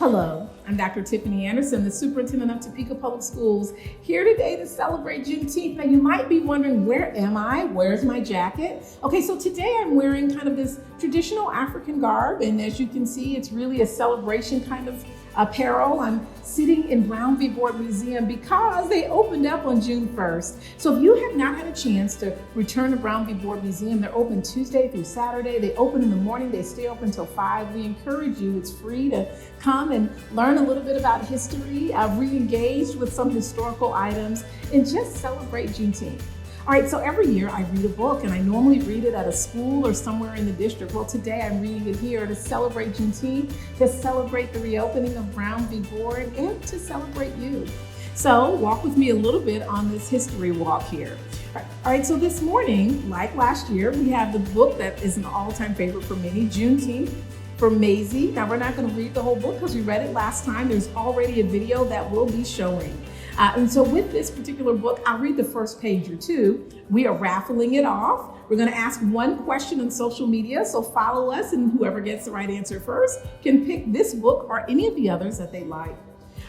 Hello, I'm Dr. Tiffany Anderson, the Superintendent of Topeka Public Schools, here today to celebrate Juneteenth. Now you might be wondering, where am I? Where's my jacket? Okay, so today I'm wearing kind of this traditional African garb, and as you can see, it's really a celebration kind of apparel. I'm sitting in Brown v. Board Museum because they opened up on June 1st. So if you have not had a chance to return to Brown v. Board Museum, they're open Tuesday through Saturday. They open in the morning, they stay open until 5. We encourage you, it's free to come and learn a little bit about history, re-engage with some historical items, and just celebrate Juneteenth. All right, so every year I read a book, and I normally read it at a school or somewhere in the district. Well, today I'm reading it here to celebrate Juneteenth, to celebrate the reopening of Brown v. Board, and to celebrate you. So walk with me a little bit on this history walk here. All right, so this morning, like last year, we have the book that is an all-time favorite for many, Juneteenth for Maisie. Now, we're not going to read the whole book because we read it last time. There's already a video that we'll be showing. And so with this particular book, I'll read the first page or two. We are raffling it off. We're going to ask one question on social media, so follow us, and whoever gets the right answer first can pick this book or any of the others that they like.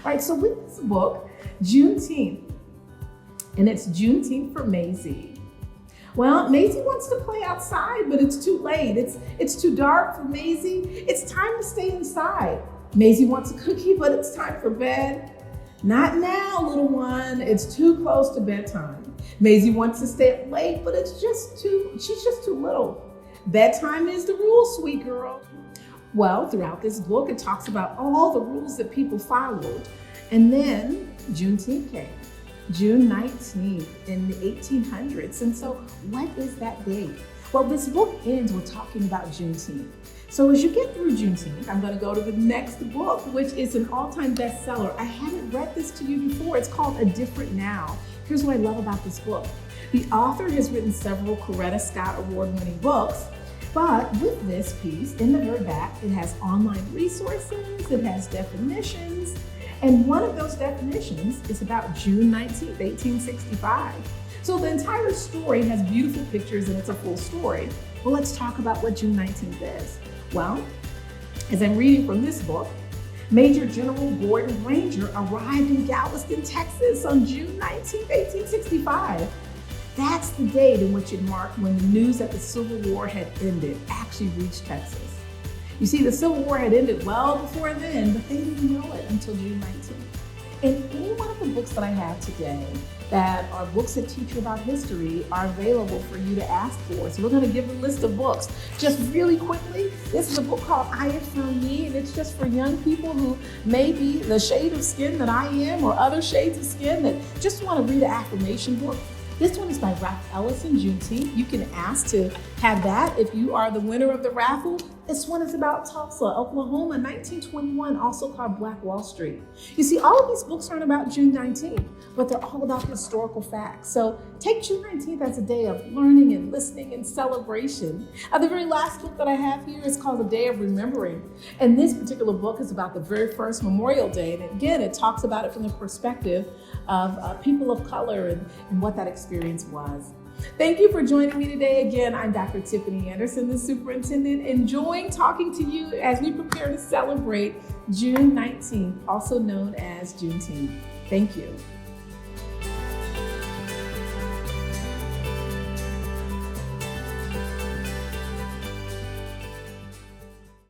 All right, so with this book, Juneteenth, and it's Juneteenth for Maisie. Well, Maisie wants to play outside, but it's too late. It's too dark for Maisie. It's time to stay inside. Maisie wants a cookie, but it's time for bed. Not now, little one. It's too close to bedtime. Maisie wants to stay up late, but she's just too little. Bedtime is the rule, sweet girl. Well, throughout this book, it talks about all the rules that people followed. And then Juneteenth came, June 19th in the 1800s. And so what is that date? Well, this book ends with talking about Juneteenth. So as you get through Juneteenth, I'm going to go to the next book, which is an all-time bestseller. I haven't read this to you before. It's called A Different Now. Here's what I love about this book. The author has written several Coretta Scott Award-winning books, but with this piece, in the very back, it has online resources, it has definitions, and one of those definitions is about June 19th, 1865. So the entire story has beautiful pictures and it's a full story. Well, let's talk about what June 19th is. Well, as I'm reading from this book, Major General Gordon Granger arrived in Galveston, Texas on June 19, 1865. That's the date in which it marked when the news that the Civil War had ended actually reached Texas. You see, the Civil War had ended well before then, but they didn't know it until June 19th. And any one of the books that I have today that are books that teach you about history are available for you to ask for. So we're going to give a list of books. Just really quickly, this is a book called I Affirm Me, and it's just for young people who may be the shade of skin that I am or other shades of skin that just want to read an affirmation book. This one is by Ralph Ellison, Juneteenth. You can ask to have that if you are the winner of the raffle. This one is about Tulsa, Oklahoma, 1921, also called Black Wall Street. You see, all of these books aren't about June 19th, but they're all about historical facts. So take June 19th as a day of learning and listening and celebration. The very last book that I have here is called A Day of Remembering. And this particular book is about the very first Memorial Day. And again, it talks about it from the perspective of people of color and what that experience was. Thank you for joining me today. Again, I'm Dr. Tiffany Anderson, the superintendent, enjoying talking to you as we prepare to celebrate June 19th, also known as Juneteenth. Thank you.